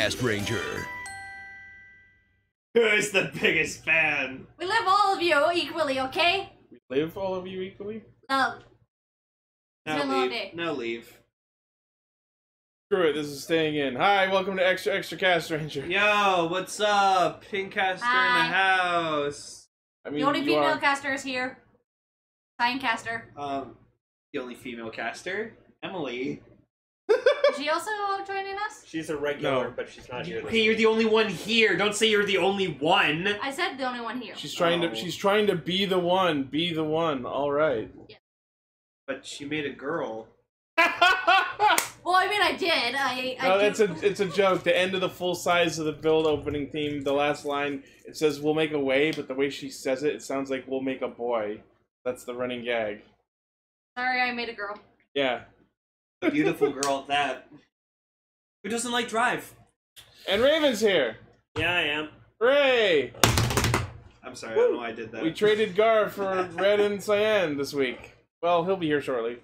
Castranger. Who's the biggest fan? We love all of you equally, okay? We live all of you equally? Love. It's been a long leave. day. No leave. Screw it, this is staying in. Hi, welcome to Extra Castranger. Yo, what's up? Pinkcaster in the house. I mean, The only female caster is here. Cyan caster. The only female caster, Emily. Is she also joining us? She's a regular, but she's not here. Okay, you're the only one here. Don't say you're the only one. I said the only one here. She's trying to be the one. Be the one. All right. Yeah. But she made a girl. Well, I mean, I did. No, it's a joke. The end of the full size of the build opening theme, the last line, it says "we'll make a way," but the way she says it, it sounds like "we'll make a boy." That's the running gag. Sorry, I made a girl. Yeah. A beautiful girl at that. Who doesn't like Drive? And Raven's here. Yeah, I am. Hooray! I'm sorry, I don't know why I did that. We traded Gar for Red and Cyan this week. Well, he'll be here shortly.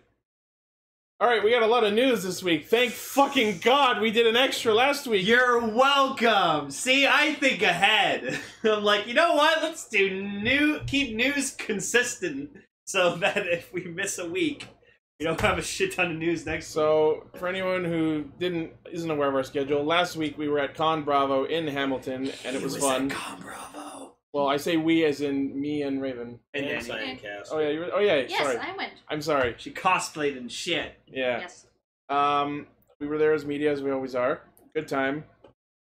Alright, we got a lot of news this week. Thank fucking God we did an extra last week. You're welcome! See, I think ahead. I'm like, you know what? Let's do keep news consistent so that if we miss a week, we don't have a shit ton of news next week. So, for anyone who isn't aware of our schedule, last week we were at Con Bravo in Hamilton, and it was fun. At Con Bravo. Well, I say we as in me and Raven. And And Dani. Cyan cast. Oh yeah, sorry. Yes, I went. I'm sorry. She cosplayed and shit. Yeah. Yes. We were there as media, as we always are. Good time.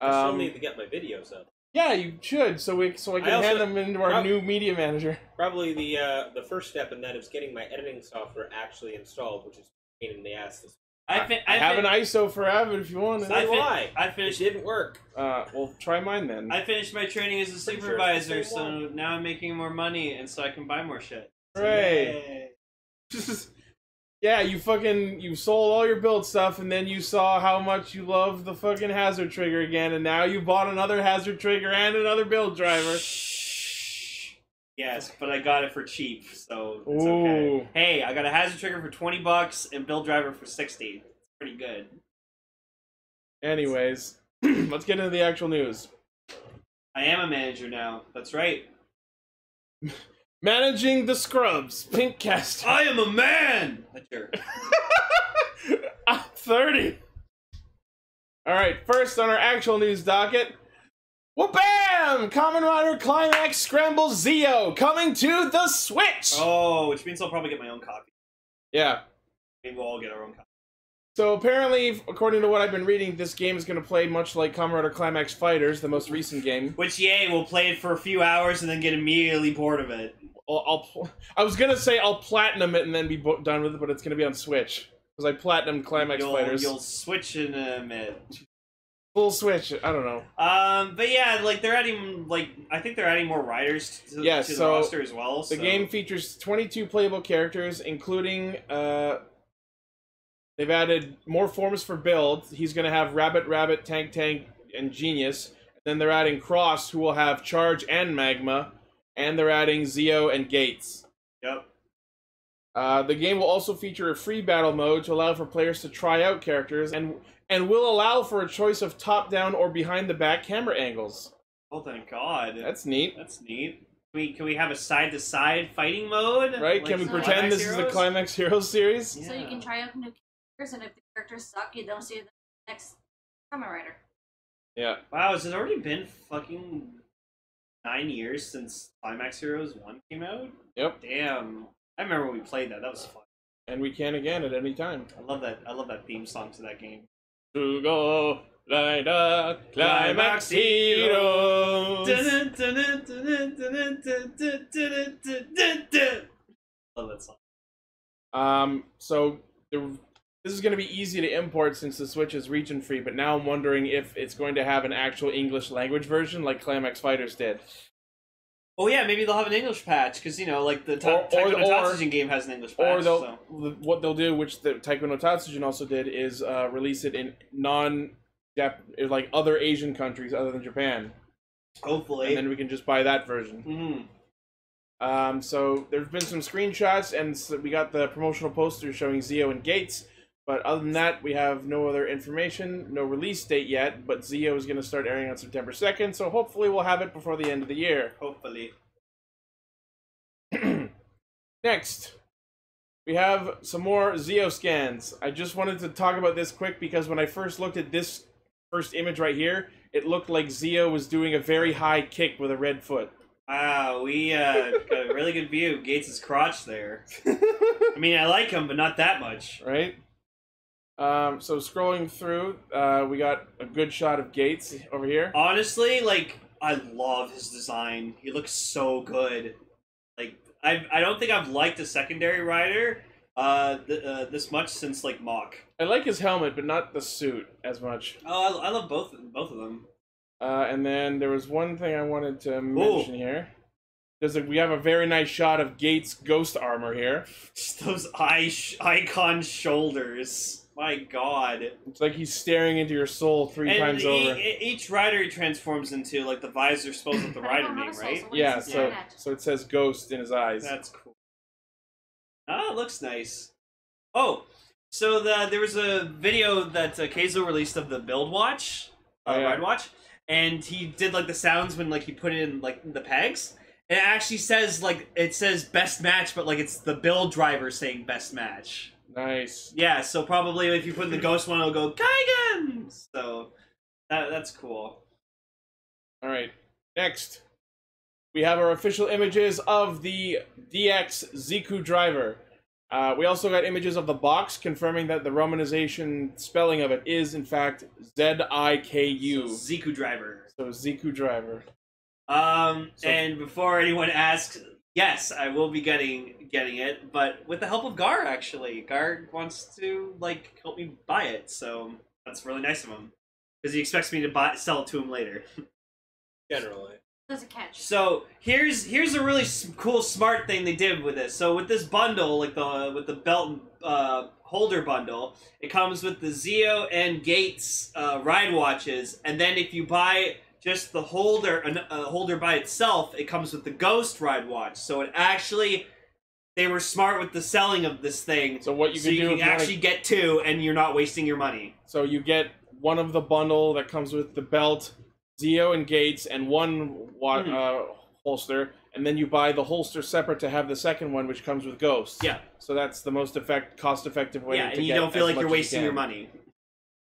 I still need to get my videos up. Yeah, you should, so I can hand them into our new media manager. Probably the first step in that is getting my editing software actually installed, which is a pain in the ass. I have an ISO for Avid if you want it. I finished. It didn't work. Well, try mine then. I finished my training as a supervisor, so now I'm making more money, and so I can buy more shit. Hooray! Yeah, you sold all your build stuff, and then you saw how much you love the fucking hazard trigger again, and now you bought another hazard trigger and another build driver. Yes, but I got it for cheap, so it's okay. Hey, I got a hazard trigger for $20 and build driver for $60. It's pretty good. Anyways, let's get into the actual news. I am a manager now. That's right. Managing the Scrubs, Pinkcast. I am a man! That's your... I'm 30. Alright, first on our actual news docket. Wha-bam! Kamen Rider Climax Scrambles Zeo coming to the Switch! Oh, which means I'll probably get my own copy. Yeah. Maybe we'll all get our own copy. So apparently, according to what I've been reading, this game is going to play much like Kamen Rider Climax Fighters, the most recent game. Which, yay, we'll play it for a few hours and then get immediately bored of it. I was going to say I'll platinum it and then be done with it, but it's going to be on Switch. Because I platinumed Climax Fighters. You'll switch in a minute. Full Switch, I don't know. But yeah, like, they're adding, like, I think they're adding more riders to the roster as well. The game features 22 playable characters, including, they've added more forms for build. He's going to have Rabbit, Tank, and Genius. Then they're adding Cross, who will have Charge and Magma. And they're adding Zeo and Gates. Yep. The game will also feature a free battle mode to allow for players to try out characters, and will allow for a choice of top-down or behind-the-back camera angles. Oh, thank God. That's neat. That's neat. Can we have a side-to-side fighting mode? Right? Like Can we pretend Climax this Heroes? is the Climax Heroes series? Yeah. So you can try out new characters, and if the characters suck, you don't see the next Kamen Rider. Yeah. Wow, has it already been fucking 9 years since Climax Heroes 1 came out? Yep. Damn. I remember when we played that. That was fun. And we can again at any time. I love that theme song to that game. To go like the Climax Heroes. Love that song. So this is going to be easy to import since the Switch is region free, but now I'm wondering if it's going to have an actual English language version like Climax Fighters did. Oh yeah, maybe they'll have an English patch, because, you know, like the Taiko no Tatsujin game has an English patch. Or what they'll do, which the Taiko no Tatsujin also did, is release it in like other Asian countries other than Japan. Hopefully. And then we can just buy that version. So there's been some screenshots, and so we got the promotional poster showing Zeo and Gates. But other than that, we have no other information, no release date yet, but Zeo is going to start airing on September 2nd, so hopefully we'll have it before the end of the year. Hopefully. Next, we have some more Zeo scans. I just wanted to talk about this quick because when I first looked at this first image right here, it looked like Zeo was doing a very high kick with a red foot. Wow, we got a really good view of Gates' crotch there. I mean, I like him, but not that much. Right? So scrolling through, we got a good shot of Gates over here. Honestly, like, I love his design. He looks so good. Like, I don't think I've liked a secondary rider this much since, like, Mach. I like his helmet, but not the suit as much. Oh, I love both of them. And then there was one thing I wanted to mention here. We have a very nice shot of Gates' ghost armor here. Just those icon shoulders. My God. It's like he's staring into your soul three times over. Each rider he transforms into, like, the visor spells out the rider name, right? Yeah, so it says ghost in his eyes. That's cool. Ah, it looks nice. Oh, so there was a video that Keizo released of the build watch, ride watch, and he did, like, the sounds when, like, he put in, like, the pegs. And it actually says, like, it says best match, but, like, it's the build driver saying best match. Nice. Yeah, so probably if you put in the ghost one, it'll go Kaigan! So, that's cool. Alright, next. We have our official images of the DXZQ Driver. We also got images of the box, confirming that the romanization spelling of it is, in fact, Z-I-K-U. Ziku Driver. So, Ziku Driver. And before anyone asks, yes, I will be getting it, but with the help of Gar, actually. Gar wants to, like, help me buy it, so that's really nice of him. Because he expects me to sell it to him later. Generally. Does it catch? So, here's a really cool, smart thing they did with this. So, with this bundle, like, with the belt holder bundle, it comes with the Zeo and Gates ride watches, and then if you buy just the holder by itself, it comes with the Ghost ride watch. So it actually, they were smart with the selling of this thing. So what you can actually get two, and you're not wasting your money. So you get one of the bundle that comes with the belt, Zeo and Gates, and one holster, and then you buy the holster separate to have the second one, which comes with Ghost. Yeah. So that's the most cost-effective way to get. Yeah, and you don't feel like you're wasting your money.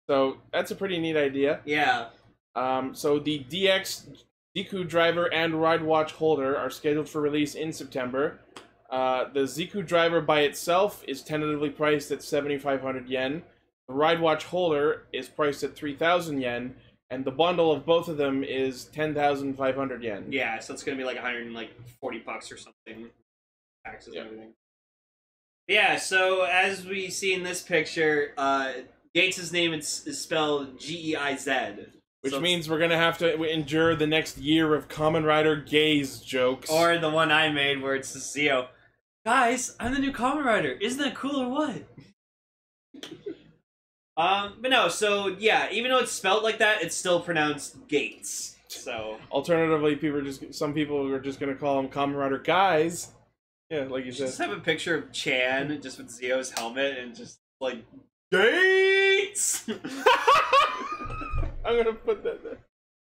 So that's a pretty neat idea. Yeah. So the DXZQ Driver and Ride Watch holder are scheduled for release in September. The Ziku Driver by itself is tentatively priced at 7,500 yen. The Ride Watch holder is priced at 3,000 yen, and the bundle of both of them is 10,500 yen. Yeah, so it's gonna be like $140 or something, taxes and everything. Yeah, so as we see in this picture, Gates' name is spelled G-E-I-Z. Which means we're going to have to endure the next year of Kamen Rider gaze jokes. Or the one I made where it's the Zeo. Guys, I'm the new Kamen Rider. Isn't that cool or what? But no, so yeah, even though it's spelled like that, it's still pronounced Gates. So alternatively, some people are just going to call them Kamen Rider guys. Yeah, like you said. Just have a picture of Cyan just with Zeo's helmet and just like Gates. I'm gonna put that there.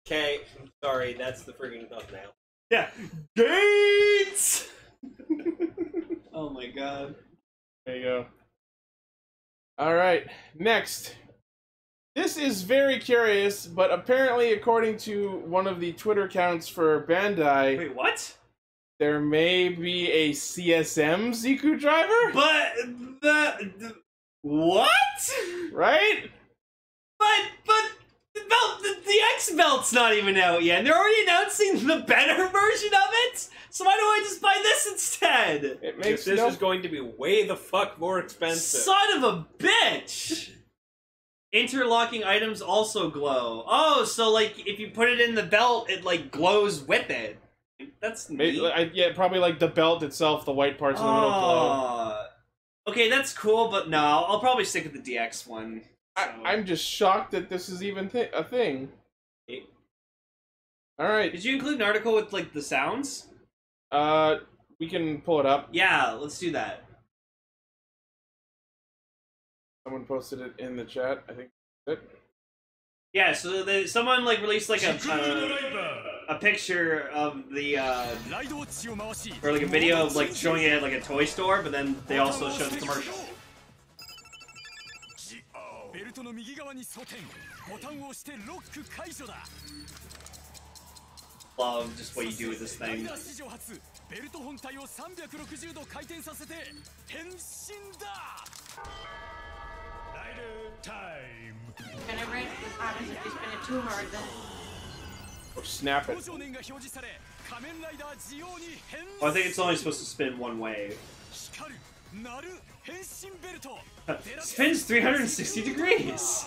Okay, I'm sorry, that's the freaking thumbnail. Yeah, Gates. Oh my God. There you go. All right, next. This is very curious, but apparently, according to one of the Twitter accounts for Bandai, wait, what? There may be a CSM Ziku Driver. But the what? Right? But the X belt's not even out yet, and they're already announcing the better version of it. So why don't I just buy this instead? It makes this is going to be way the fuck more expensive. Son of a bitch! Interlocking items also glow. Oh, so like if you put it in the belt, it like glows with it. That's neat. Yeah, probably like the belt itself, the white parts in the middle glow. Okay, that's cool, but no, I'll probably stick with the DX one. So. I'm just shocked that this is even a thing. Alright. Did you include an article with, like, the sounds? We can pull it up. Yeah, let's do that. Someone posted it in the chat. I think that's it. Yeah, so someone like released like a picture of the or like a video of like showing it at like a toy store, but then they also showed the commercial. Love just what you do with this thing. Whenever it happens, if you spin it too hard, then Or snap it. Well, I think it's only supposed to spin one way. Spins 360 degrees!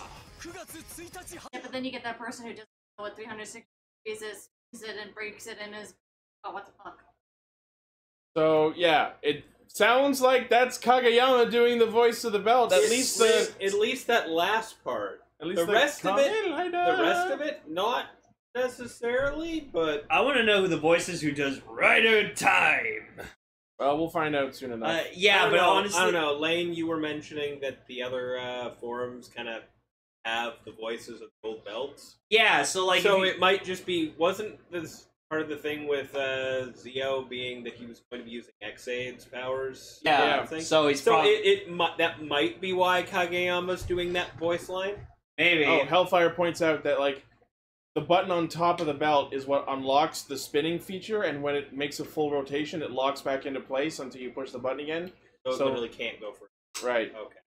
yeah, but then you get that person who doesn't know what 360 degrees is, spins it and breaks it and is, oh, what the fuck. So yeah, it sounds like that's Kageyama doing the voice of the belt. At least that last part. At least the rest of it, not necessarily, but I want to know who the voice is who does Rider Time! Well, we'll find out soon enough. Yeah, but honestly... I don't know. Lane, you were mentioning that the other forums kind of have the voices of gold belts. Yeah, so like... So it might just be... Wasn't this part of the thing with Zeo being that he was going to be using X-Aid's powers? Yeah, so he's that might be why Kageyama's doing that voice line? Maybe. Oh, Hellfire points out that, like, the button on top of the belt is what unlocks the spinning feature, and when it makes a full rotation, it locks back into place until you push the button again. So it literally can't go for it. Right. Okay.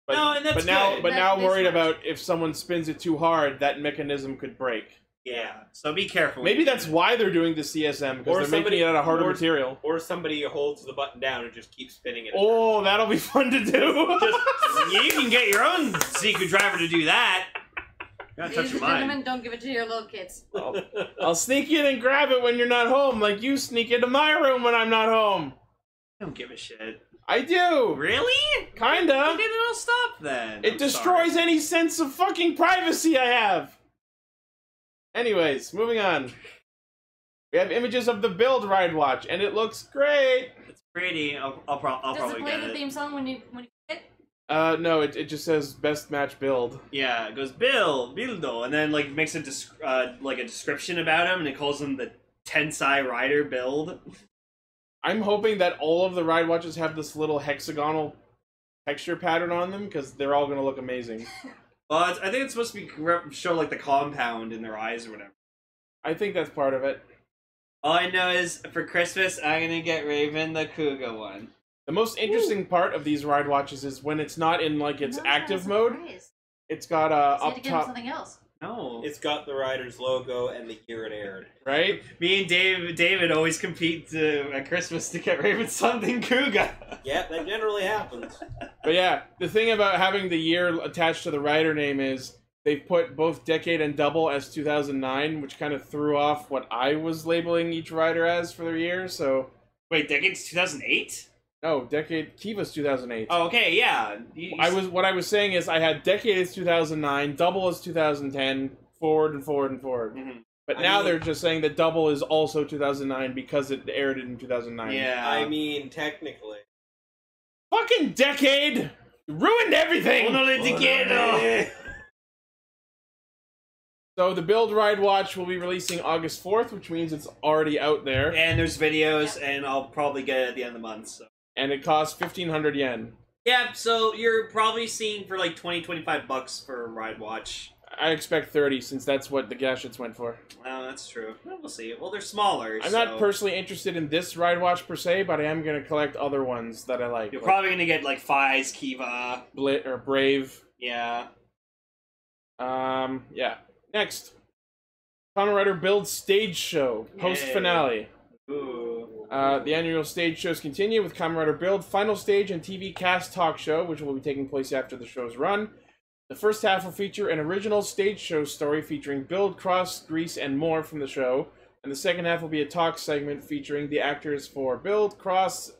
But, no, and that's but good. now worried about if someone spins it too hard, that mechanism could break. Yeah, so be careful. Maybe that's why they're doing the CSM, because they're making it out of harder material. Or somebody holds the button down and just keeps spinning it. Oh, that'll be fun to do! You can get your own Ziku Driver to do that. Gotta touch Ladies your and mind. gentlemen, don't give it to your little kids. I'll sneak in and grab it when you're not home, like you sneak into my room when I'm not home. I don't give a shit. I do! Really? Kinda. Okay, then I'll stop then. It destroys any sense of fucking privacy I have! Anyways, moving on. We have images of the Build Ride Watch, and it looks great! It's pretty. I'll Does probably it play get the it. theme song when you hit? No, it just says Best Match Build. Yeah, it goes Bildo, and then like makes a like a description about him, and it calls him the Tensai Rider Build. I'm hoping that all of the ride watches have this little hexagonal texture pattern on them, because they're all gonna look amazing. Well, I think it's supposed to be show like the compound in their eyes or whatever. I think that's part of it. All I know is for Christmas I'm gonna get Raven the Kuga one. The most interesting part of these ride watches is when it's not in like its active mode. It's got up top. Something else. No, it's got the rider's logo and the year it aired. Right? Me and David always compete at Christmas to get Raven something Kuga. Yeah, that generally happens. But yeah, the thing about having the year attached to the rider name is they've put both Decade and Double as 2009, which kind of threw off what I was labeling each rider as for their year. So wait, Decade's 2008? No, Decade Kiva's 2008. Oh, okay, yeah. What I was saying is I had Decade as 2009, Double as 2010, forward and forward and forward. Mm-hmm. But now they're just saying that Double is also 2009 because it aired in 2009. Yeah. I mean, technically. Fucking Decade! You ruined everything! So the Build Ride Watch will be releasing August 4th, which means it's already out there. And there's videos, and I'll probably get it at the end of the month. So. And it costs 1,500 yen. Yeah, so you're probably seeing for like $20-25 for a ride watch. I expect 30, since that's what the gadgets went for. Oh, that's true. Well, we'll see. Well, they're smaller. I'm not personally interested in this ride watch per se, but I am going to collect other ones that I like. You're probably going to get like Fies, Kiva, or Brave. Yeah. Yeah. Next, Kamen Rider Build Stage Show post finale. Ooh. The annual stage shows continue with Kamen Rider Build Final Stage and TV Cast Talk Show, which will be taking place after the show's run. The first half will feature an original stage show story featuring Build, Cross, Grease, and more from the show, and the second half will be a talk segment featuring the actors for Build, Cross,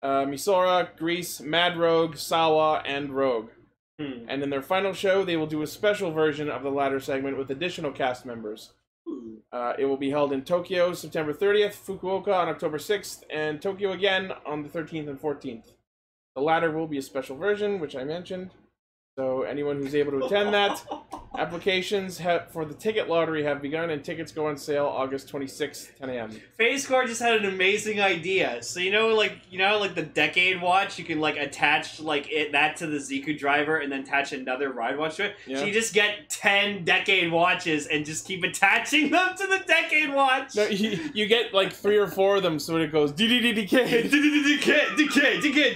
Misora, Grease, Mad Rogue, Sawa, and Rogue. And in their final show, they will do a special version of the latter segment with additional cast members. It will be held in Tokyo September 30th, Fukuoka on October 6th, and Tokyo again on the 13th and 14th. The latter will be a special version, which I mentioned. So anyone who's able to attend that, applications for the ticket lottery have begun, and tickets go on sale August 26th, 10 a.m. Figuarts just had an amazing idea. So like the Decade Watch, you can like attach that to the Ziku Driver and then attach another ride watch to it. Yeah. So you just get 10 Decade Watches and just keep attaching them to the Decade Watch. No, you get like 3 or 4 of them, so it goes decay.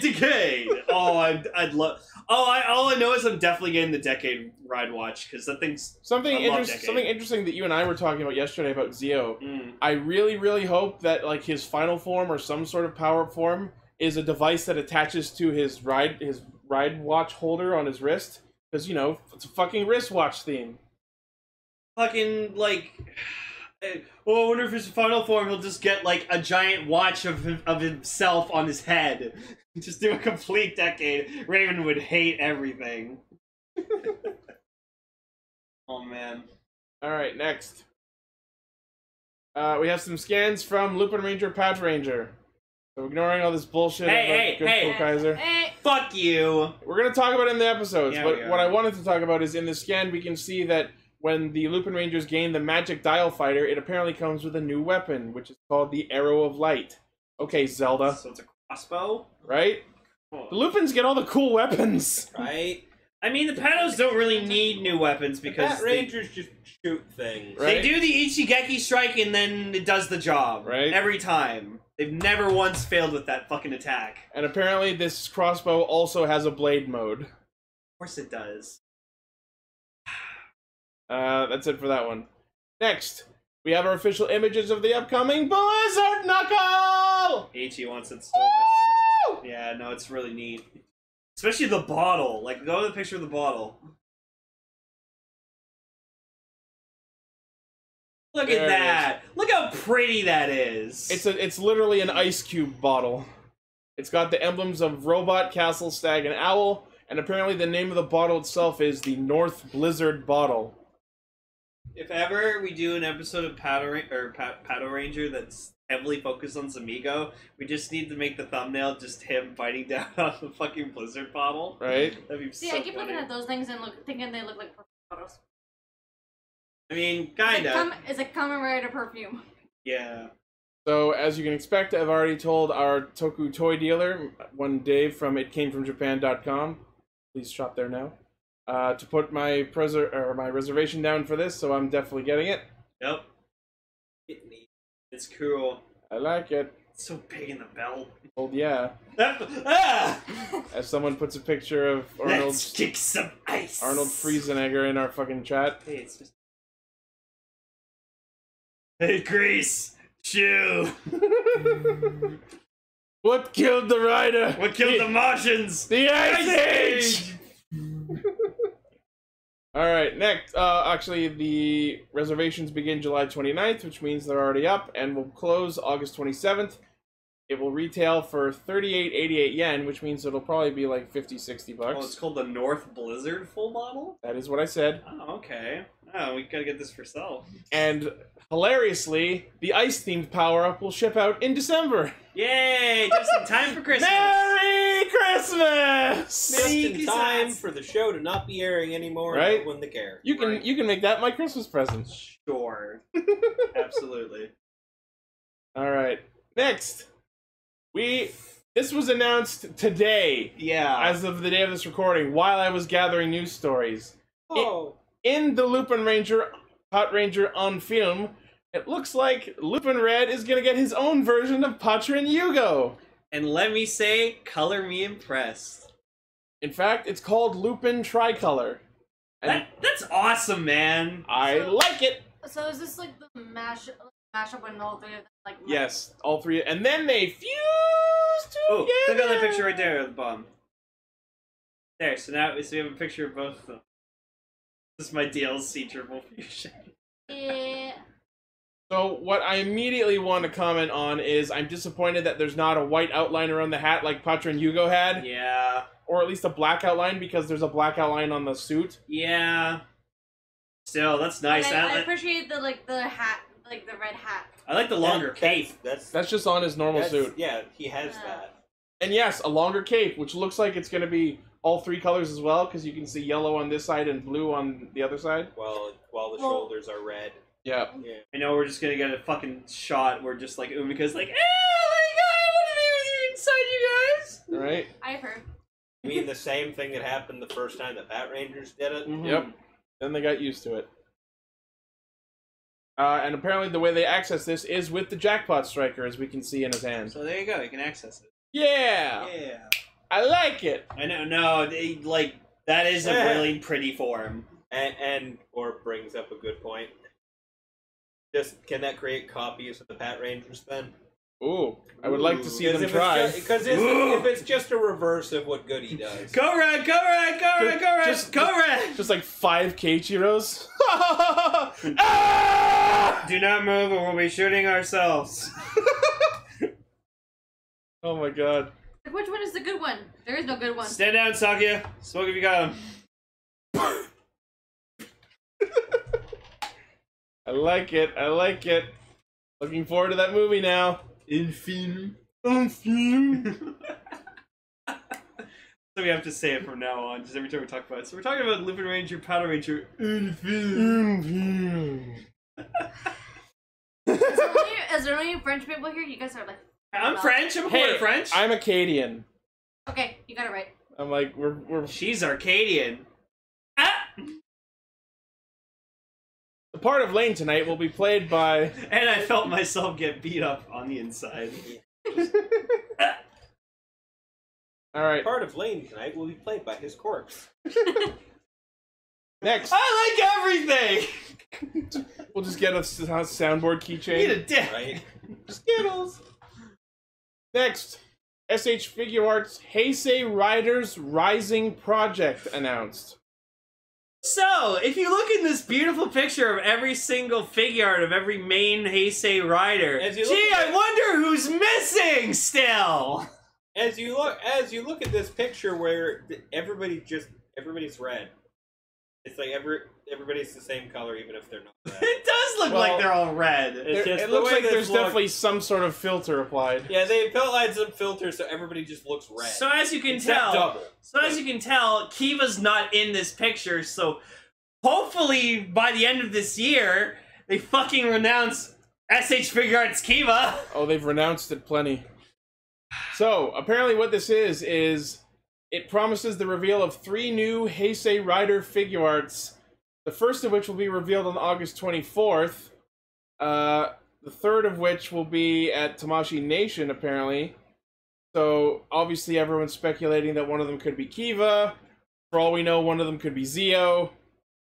Decay. Oh, I'd love. All I know is I'm definitely getting the Decade Ride Watch because that thing's something interesting that you and I were talking about yesterday about Zeo. I really hope that like his final form or some sort of power-up form is a device that attaches to his ride watch holder on his wrist, because you know it's a fucking wristwatch theme. Fucking like. Well, I wonder if his final form he'll just get like a giant watch of himself on his head. Just do a complete Decade. Raven would hate everything. Oh man. Alright, next. We have some scans from Lupin Ranger Patch Ranger. So ignoring all this bullshit Kaiser. Hey! Fuck you! We're gonna talk about it in the episodes, Yeah, but what I wanted to talk about is in the scan we can see that when the Lupin Rangers gain the Magic Dial Fighter, it apparently comes with a new weapon, which is called the Arrow of Light. Okay, Zelda. So it's a crossbow? Right? The Lupins get all the cool weapons. Right? I mean, the Patos don't really need new weapons because Pat Rangers just shoot things. Right. they do the Ichigeki strike and then it does the job. Right. Every time. They've never once failed with that fucking attack. And apparently this crossbow also has a blade mode. Of course it does. That's it for that one. Next, we have our official images of the upcoming Blizzard Knuckle! Ichi wants it so bad. Yeah, no, it's really neat. Especially the bottle. Like, go to the picture of the bottle. Look There at it that. Look how pretty that is. It's literally an ice cube bottle. It's got the emblems of Robot, Castle, Stag, and Owl, and apparently the name of the bottle itself is the North Blizzard Bottle. If ever we do an episode of Pato Ranger that's heavily focused on Zamigo, we just need to make the thumbnail just him fighting down on the fucking Blizzard bottle. Right? That'd be See, so I keep funny. looking at those things and thinking they look like perfume bottles. I mean, kinda. It's a Kamen Rider perfume. Yeah. So, as you can expect, I've already told our Toku toy dealer, one Dave from itcamefromjapan.com, please shop there now, to put my reservation down for this, so I'm definitely getting it. Yep. It's cool. I like it. It's so big in the belt. Oh yeah. Ah! As someone puts a picture of Let's kick some ice. Arnold Friesenegger in our fucking chat. Hey, it's just. Hey, Grease! Chew! What killed the rider? What killed the Martians? The Ice Age! Alright, next. Actually, the reservations begin July 29th, which means they're already up, and will close August 27th. It will retail for 38.88 yen, which means it'll probably be like 50-60 bucks. Oh, it's called the North Blizzard full bottle? That is what I said. Oh, okay. Oh, we gotta get this for sale. And hilariously, the ice-themed power-up will ship out in December. Yay! Just in time for Christmas! Merry Christmas! Just in time for the show to not be airing anymore. Right? When the care. You can make that my Christmas present. Sure. Absolutely. All right. Next, this was announced today. Yeah. As of the day of this recording, while I was gathering news stories. Oh. In the Lupin Ranger, Hot Ranger on film, it looks like Lupin Red is gonna get his own version of Patron Yugo. And let me say, color me impressed. In fact, it's called Lupin Tricolor. And That's awesome, man. I like it. So is this like the mashup when all three of them like? Yes, all three, and then they fuse Oh, together. look at that picture right there at the bottom. There, so now we have a picture of both of them. This is my DLC triple fusion. Yeah. So what I immediately want to comment on is I'm disappointed that there's not a white outline around the hat like Patron Yugo had. Yeah. Or at least a black outline, because there's a black outline on the suit. Yeah. Still, that's nice. I appreciate the hat, like the red hat. I like the longer cape. That's just on his normal suit. Yeah, he has that. And yes, a longer cape, which looks like it's going to be all three colors as well, because you can see yellow on this side and blue on the other side. While the shoulders are red. Yeah. Yeah. I know we're just gonna get a fucking shot where just like Umika's like, oh my god, I want to be with you inside, you guys. All right. I've heard. You mean the same thing that happened the first time that Bat Rangers did it? Mhm. Yep. Then they got used to it. And apparently the way they access this is with the jackpot striker, as we can see in his hand. So there you go, you can access it. Yeah! Yeah. I like it! I know, no, like, that is a Yeah. really pretty form. And or brings up a good point. Just can that create copies of the Bat Rangers then? Ooh, I would like to see them if try. Because if it's just a reverse of what Goody does. Go Red, go Red, go Red, go Red, Just- go Red! Just like 5 Keiichiros. Ah! Do not move or we'll be shooting ourselves. Oh my god. Which one is the good one? There is no good one. Stand down, Sakya. Smoke if you got him. I like it, I like it. Looking forward to that movie now. Infin. Infin. So we have to say it from now on, just every time we talk about it. So we're talking about Lupin Ranger, Powder Ranger, Infin. Is there any French people here? You guys are like. I'm French, I'm a quarter Hey, French. I'm Acadian. Okay, you got it right. I'm like, we're She's Arcadian. Ah! the part of Lane tonight will be played by. And I felt myself get beat up on the inside. All right, Part of Lane tonight will be played by his corpse. next I like everything! we'll just get a soundboard Eat a keychain. dick! Right? Skittles! Next, SH Figuarts Heisei Riders Rising Project announced. So, if you look in this beautiful picture of every single figure art of every main Heisei rider, As you gee, look at I wonder who's missing still! As you look at this picture where everybody's red. It's like everybody's the same color even if they're not red. It does look Well, like they're all red. It's just It the looks way like this there's looks- definitely some sort of filter applied. Yeah, they applied some filters so everybody just looks red. So as you can Except tell, double. Kiva's not in this picture, so hopefully by the end of this year, they fucking renounce SH Figuarts Kiva. Oh, they've renounced it plenty. So, apparently what this is it promises the reveal of 3 new Heisei Rider Figuarts. The first of which will be revealed on August 24th. The third of which will be at Tamashii Nation, apparently. So, obviously everyone's speculating that one of them could be Kiva. For all we know, one of them could be Zeo.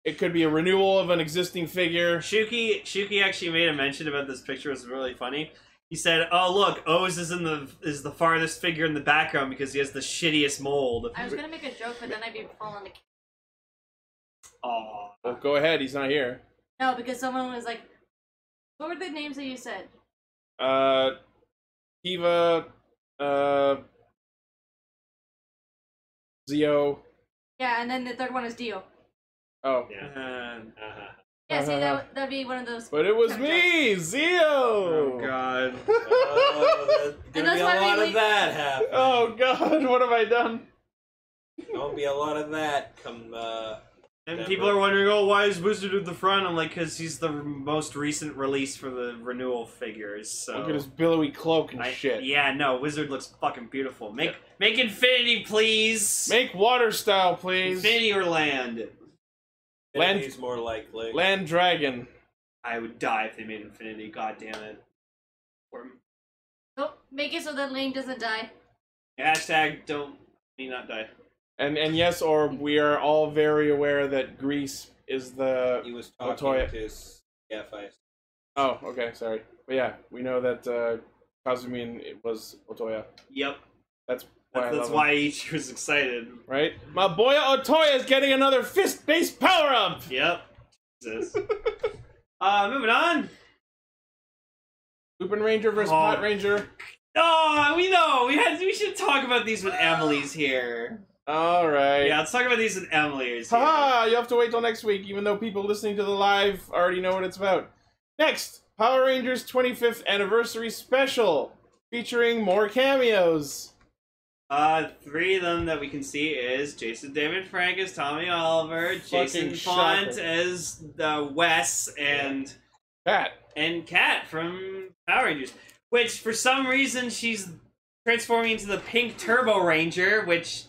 It could be a renewal of an existing figure. Shuki actually made a mention about this picture. It was really funny. He said, "Oh look, Oz is the farthest figure in the background because he has the shittiest mold." I was gonna make a joke, but then I'd be falling the. Aww. Oh, go ahead, he's not here. No, because someone was like, "What were the names that you said?" Kiva, Zeo. Yeah, and then the third one is Dio. Oh. Yeah. Yeah, see, that'd be one of those. But it was kind of me, Zeo! Oh god. Oh, there's And gonna that's be a why lot we- of that happen. Oh god, what have I done? There'll be a lot of that come. And people are wondering, oh, why is Wizard at the front? I'm like, because he's the most recent release for the renewal figures. So Look at his billowy cloak and shit. Yeah, no, Wizard looks fucking beautiful. Make Infinity, please. Make water style, please. Infinity or Land. Land- Is more likely. Land Dragon. I would die if they made Infinity. God damn it. Or Nope, make it so that Lane doesn't die. hashtag don't me not die. And yes, or we are all very aware that Greece is the... He was talking Otoya. to his F.I.S. Oh, okay, sorry. But yeah, we know that Kazumin was Otoya. Yep. That's why I That's love him. why Ichi was excited. Right? My boy Otoya is getting another fist-based power-up! Yep. Jesus. Moving on. Lupin Ranger versus Oh. Pot Ranger. Oh, we know. We should talk about these when Emily's here. Alright. Yeah, let's talk about these when Emily's here. Haha, you have to wait till next week, even though people listening to the live already know what it's about. Next, Power Rangers 25th Anniversary Special, featuring more cameos. Three of them that we can see is Jason David Frank as Tommy Oliver, Jason shocker. Font as Wes, and Cat from Power Rangers. Which, for some reason, she's transforming into the Pink Turbo Ranger, which,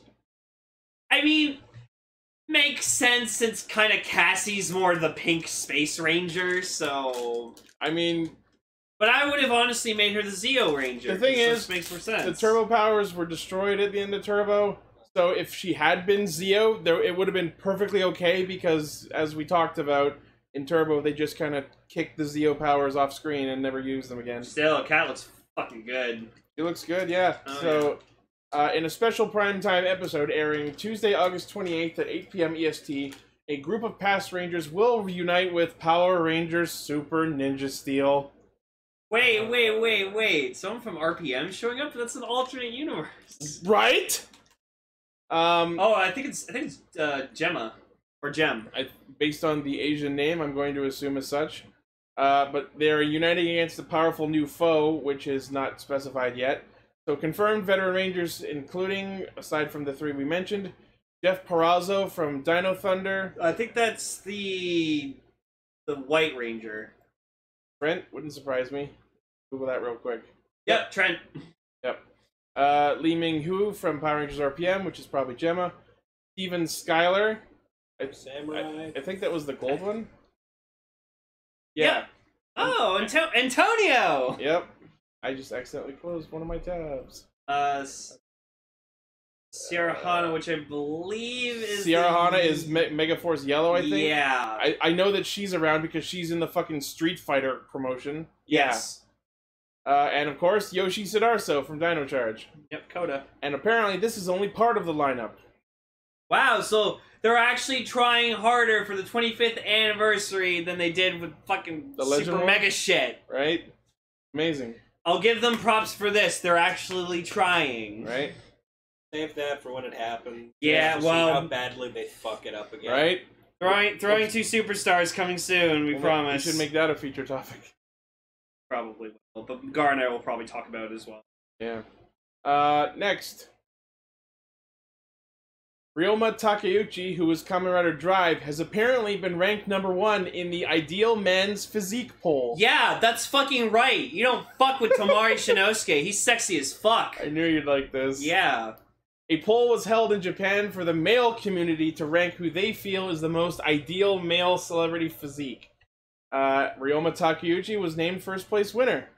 I mean, makes sense since kind of Cassie's more the Pink Space Ranger, so... I mean... But I would have honestly made her the Zeo Ranger. The thing is, makes more sense. the turbo powers were destroyed at the end of Turbo, so if she had been Zeo, it would have been perfectly okay, because, as we talked about, in Turbo, they just kind of kicked the Zeo powers off screen and never used them again. Still, Cat looks fucking good. He looks good, yeah. Oh, In a special primetime episode airing Tuesday, August 28th at 8 p.m. EST, a group of past Rangers will reunite with Power Rangers Super Ninja Steel. Wait. Someone from RPM showing up? That's an alternate universe. Right? I think it's Gemma. Or Gem. Based on the Asian name, I'm going to assume as such. But they're uniting against a powerful new foe, which is not specified yet. So confirmed veteran Rangers, including, aside from the three we mentioned, Jeff Parazzo from Dino Thunder. I think that's the White Ranger. Trent, wouldn't surprise me. Google that real quick. Yep, Trent. Yep. Lee Ming Hu from Power Rangers RPM, which is probably Gemma. Steven Skyler. Samurai. I think that was the gold one. Yeah. Yep. Oh, Antonio! Yep. I just accidentally closed one of my tabs. Sierra Hana, which I believe is Sierra Hana is Megaforce Yellow, I think. Yeah. I know that she's around because she's in the fucking Street Fighter promotion. Yes. And of course, Yoshi Sidarso from Dino Charge. Yep, Coda. And apparently this is only part of the lineup. Wow, so they're actually trying harder for the 25th anniversary than they did with fucking The Legend super one? mega shit. Right? Amazing. I'll give them props for this. They're actually trying. Right? Save that for when it happens. Yeah, Just to well... see how badly they fuck it up again. Right? Throwing two superstars coming soon, we promise. We should make that a feature topic. Probably will, but Gar and I will probably talk about it as well. Yeah. Next. Ryoma Takeuchi, who was Kamen Rider Drive, has apparently been ranked #1 in the Ideal Men's Physique poll. Yeah, that's fucking right. You don't fuck with Tomari Shinosuke. He's sexy as fuck. I knew you'd like this. Yeah. A poll was held in Japan for the male community to rank who they feel is the most ideal male celebrity physique. Ryoma Takeuchi was named first place winner.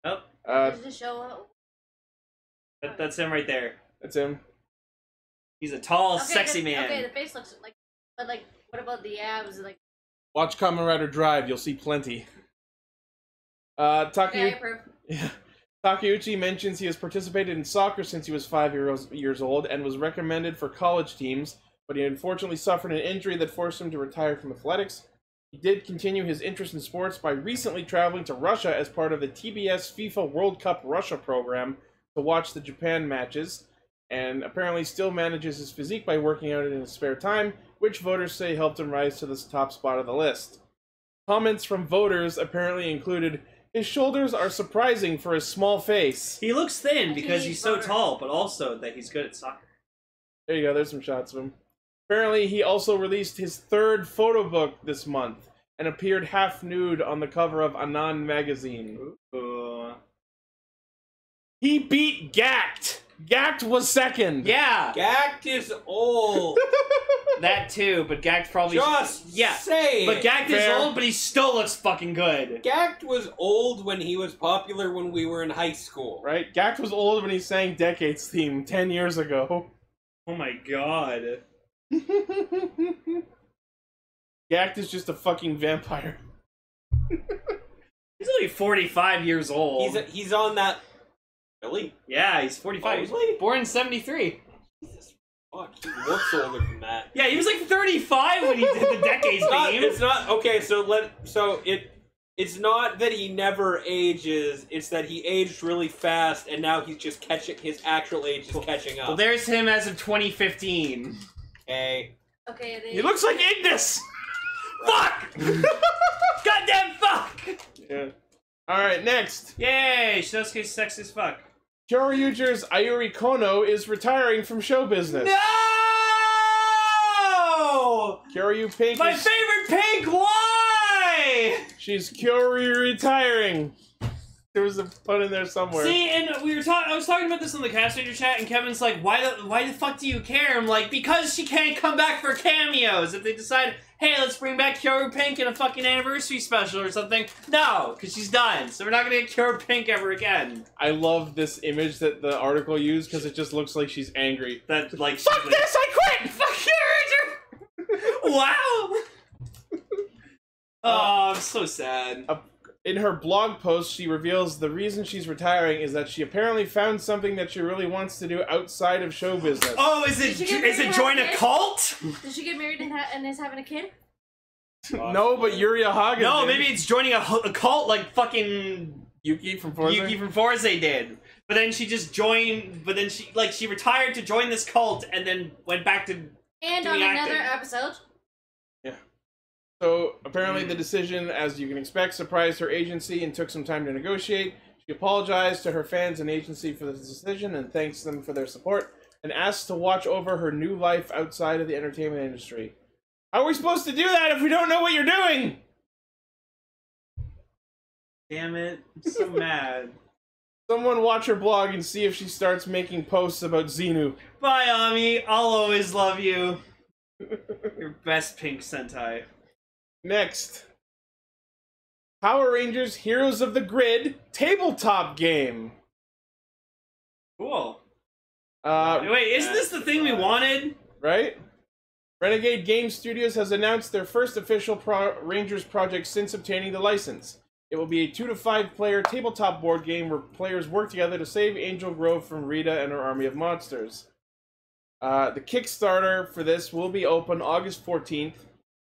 Oh. Does it show up? That's him right there. That's him. He's a tall, sexy man. Okay, the face looks like... But, like, what about the abs? Like... Watch Kamen Rider Drive, you'll see plenty. Okay, I approve. Yeah. Takeuchi mentions he has participated in soccer since he was 5 years old and was recommended for college teams, but he unfortunately suffered an injury that forced him to retire from athletics. He did continue his interest in sports by recently traveling to Russia as part of the TBS FIFA World Cup Russia program to watch the Japan matches, and apparently still manages his physique by working out in his spare time, which voters say helped him rise to the top spot of the list. Comments from voters apparently included, "His shoulders are surprising for his small face." He looks thin because he's so voter. tall, but also that he's good at soccer. There you go, there's some shots of him. Apparently, he also released his 3rd photo book this month, and appeared half nude on the cover of Anan magazine. He beat Gact! Gact was 2nd! Yeah! Gact is old. That too, but Gact probably... Just say But it. Gact is Fair. old, but he still looks fucking good. Gact was old when he was popular when we were in high school. Right? Gact was old when he sang Decades theme 10 years ago. Oh my god. Gact is just a fucking vampire. He's only 45 years old. He's on that... Really? Yeah, he's 45. Oh, really? Born in 73. Jesus fuck, he looks older than that. Yeah, he was like 35 when he did the Decades theme. It's not okay. It's not that he never ages. It's that he aged really fast, and now he's just his actual age is catching up. Well, there's him as of 2015. Okay. Okay, He looks like Ignis! Fuck! Goddamn fuck! Yeah. Alright, next. Yay! Shinosuke's sexy as fuck. Kyoryuger's Ayuri Kono is retiring from show business. No! Kyoryu Pink My is... favorite Pink, why? She's Kyoryu retiring. There was a pun in there somewhere. See, and I was talking about this in the Castranger chat, and Kevin's like, why the fuck do you care? I'm like, because she can't come back for cameos. If they decide, hey, let's bring back Kyoru Pink in a fucking anniversary special or something, no, because she's done. So we're not gonna get Kyoru Pink ever again. I love this image that the article used, because it just looks like she's angry. That, like, Fuck like, this, I quit! fuck you, Richard! Wow! Oh, I'm so sad. In her blog post, she reveals the reason she's retiring is that she apparently found something that she really wants to do outside of show business. Oh, is it join a cult? Did she get married and is having a kid? No, but Yuri Hagen No, did. maybe it's joining a cult like fucking Yuki from Forza? Yuki from Forza did. But then she just joined, but then she retired to join this cult and then went back to And doing on another acting. episode. Yeah. So, apparently the decision, as you can expect, surprised her agency and took some time to negotiate. She apologized to her fans and agency for this decision and thanks them for their support, and asked to watch over her new life outside of the entertainment industry. How are we supposed to do that if we don't know what you're doing? Damn it. I'm so mad. Someone watch her blog and see if she starts making posts about Xenu. Bye, Ami. I'll always love you. Your best Pink Sentai. Next. Power Rangers Heroes of the Grid tabletop game. Cool. Right? Wait, isn't this the thing we wanted? Renegade Game Studios has announced their first official Rangers project since obtaining the license. It will be a 2 to 5 player tabletop board game where players work together to save Angel Grove from Rita and her army of monsters. The Kickstarter for this will be open August 14th,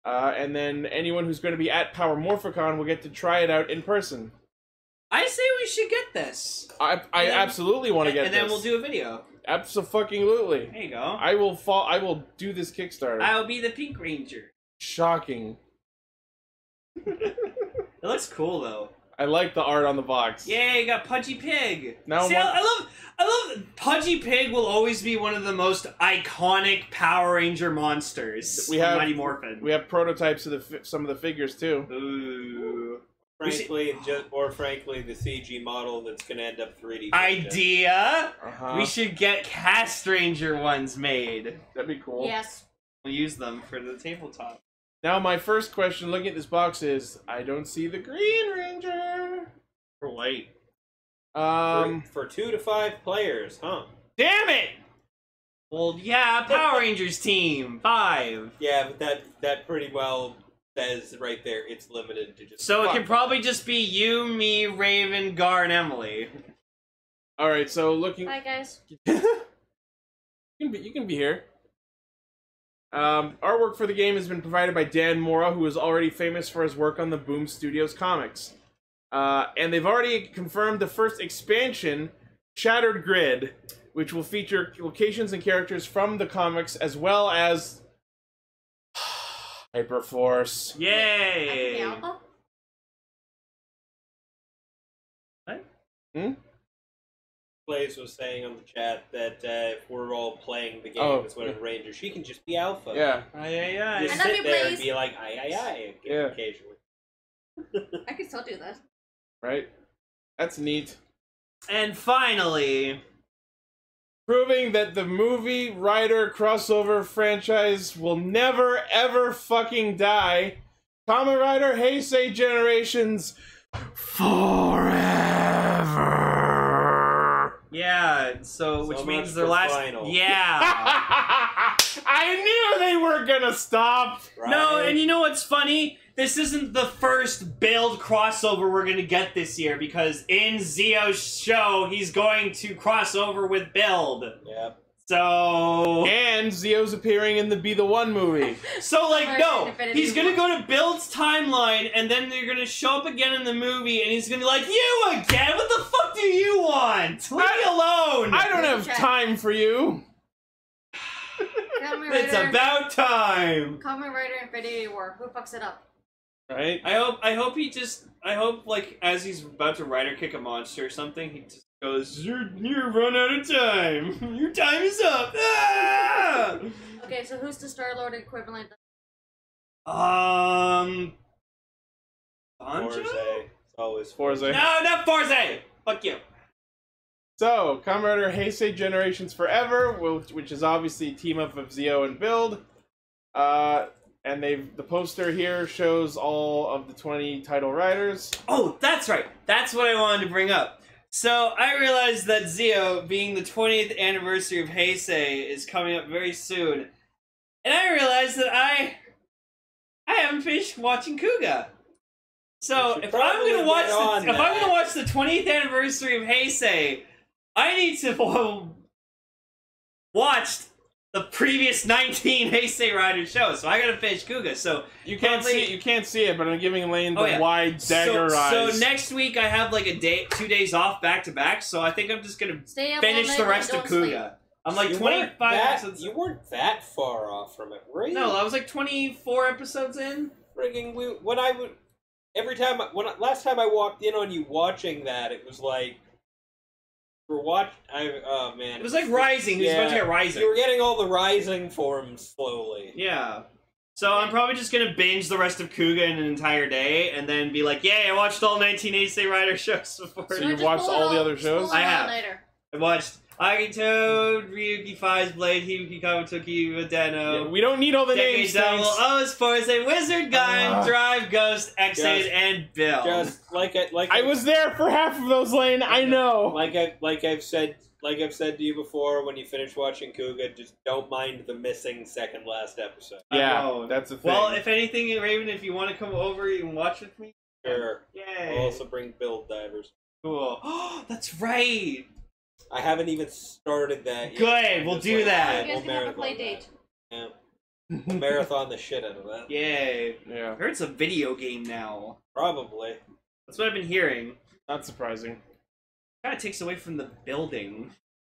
and then anyone who's going to be at Power Morphicon will get to try it out in person. I say we should get this. I absolutely want to get this. And then we'll do a video. Abso-fucking-lutely. There you go. I will do this Kickstarter. I'll be the Pink Ranger. Shocking. It looks cool though. I like the art on the box. Yeah, you got Pudgy Pig. Now See, I love Pudgy Pig will always be one of the most iconic Power Ranger monsters. We have Mighty Morphin. We have prototypes of some of the figures too. Ooh. Frankly, frankly, the CG model that's going to end up 3D. Idea. Uh-huh. We should get Castranger ones made. That'd be cool. Yes. We'll use them for the tabletop. Now, my first question looking at this box is, I don't see the Green Ranger. For white. For 2 to 5 players, huh? Damn it! Well, yeah, Power Rangers team 5. Yeah, but that pretty well says right there it's limited to just. So it can probably just be you, me, Raven, Gar, and Emily. All right, so looking. Bye, guys. You can be here. Artwork for the game has been provided by Dan Mora, who is already famous for his work on the Boom Studios comics. And they've already confirmed the first expansion, Shattered Grid, which will feature locations and characters from the comics as well as Hyperforce. Yay! Alpha? What? Blaze was saying on the chat that if we're all playing the game as one of the Rangers, she can just be Alpha. Yeah. Aye, aye, Just I love sit you, there and Blaze. be like, aye, Yeah. occasionally. I could still do that. Right? That's neat. And finally, Proving that the movie Rider crossover franchise will never ever fucking die. Kamen Rider Heisei Generations forever. yeah, so which So means much their for last final. Yeah. I knew they were gonna stop. Right? No, and you know what's funny? This isn't the first Build crossover we're gonna get this year, because in Zeo's show, he's going to cross over with Build. Yep. So... And Zeo's appearing in the Be the One movie. So, like, Alright, no, Infinity he's gonna War. go to Build's timeline, and then they're gonna show up again in the movie, and he's gonna be like, you again? What the fuck do you want? Leave me alone! I don't have time for you. Kamen It's Rider, about time! Kamen Rider Infinity War. Who fucks it up? Right? I hope, like, as he's about to rider kick a monster or something, he just Goes, you're run out of time. Your time is up. Ah! Okay, so who's the Star-Lord equivalent? Banjo? Forze. It's always Forze. No, not Forze! Fuck you. So, Kamen Rider Heisei Generations Forever, which is obviously a team up of Zeo and Build. And the poster here shows all of the 20 title riders. Oh, that's right. That's what I wanted to bring up. So, I realized that Zeo, being the 20th anniversary of Heisei, is coming up very soon. And I realized that I haven't finished watching Kuga. So, if I'm gonna watch the 20th anniversary of Heisei, I need to watch the previous 19 Heisei Rider shows. So I gotta finish Kuga. So you can't see it, but I'm giving Lane the wide dagger eyes. So next week I have like 2 days off back to back. So I think I'm just gonna finish the rest of Kuga. Sleep. I'm like 25 episodes. You weren't that far off from it, were you? No, I was like 24 episodes in. Frigging, last time I walked in on you watching that, it was like. Oh man. It was like Rising. He was about to get Rising. You were getting all the Rising forms slowly. Yeah. So I'm probably just gonna binge the rest of Kuga in an entire day, and then be like, "Yay! I watched all 19 Heisei Rider shows before." So you watched all the other shows? I have. I watched Agito, Ryuki Fi's Blade, Hibiki Kawatoki, Udeno. Yeah, we don't need all the names. Devil, O's, Forze, Wizard, Gun, Drive, Ghost, X8, and Bill. Just I was there for half of those, Lane. I know. Like I've said to you before, when you finish watching Kuga, just don't mind the missing second last episode. Yeah, that's the thing. Well, if anything, Raven, if you want to come over, you can watch with me. Sure. Yay. I'll also bring build divers. Cool. Oh, that's right. I haven't even started that yet. Good, we'll do that. You guys can have a play date. Yeah. We'll marathon the shit out of that. Yay. Yeah. I heard it's a video game now. Probably. That's what I've been hearing. Not surprising. Kind of takes away from the building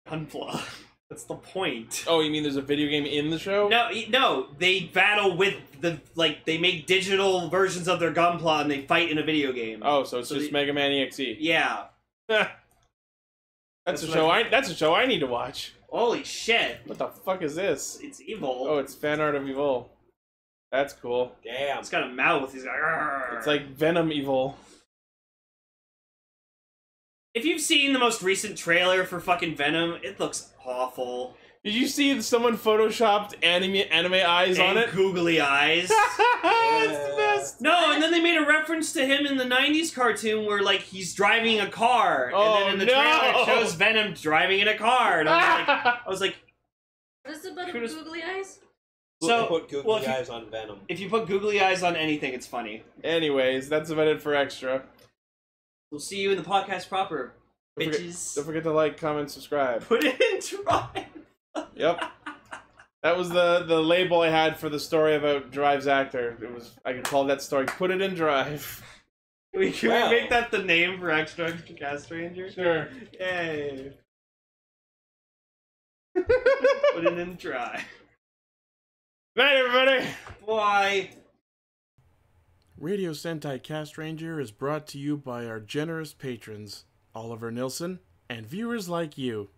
Gunpla. That's the point. Oh, you mean there's a video game in the show? No, they battle with they make digital versions of their Gunpla and they fight in a video game. Oh, so it's just Mega Man EXE. Yeah. That's a show I need to watch. Holy shit. What the fuck is this? It's evil. Oh, it's fan art of Evil. That's cool. Damn. It's got a mouth. He's like, argh. It's like Venom Evil. If you've seen the most recent trailer for fucking Venom, it looks awful. Did you see someone photoshopped anime eyes on it? Googly eyes. That's the best. No, and then they made a reference to him in the 90s cartoon where, like, he's driving a car. Oh, and then in the trailer it shows Venom driving in a car. And I was like... What is it about googly eyes? So, put googly eyes on Venom. If you put googly eyes on anything, it's funny. Anyways, that's about it for Extra. We'll see you in the podcast proper, bitches. Don't forget to like, comment, subscribe. Put it in Drive. Yep. That was the label I had for the story about Drive's actor. I could call that story "Put It in Drive." Can we make that the name for Extra Castranger? Sure. Yay. Put it in Drive. Night, everybody. Bye. Radio Sentai Castranger is brought to you by our generous patrons, Oliver Nilsson, and viewers like you.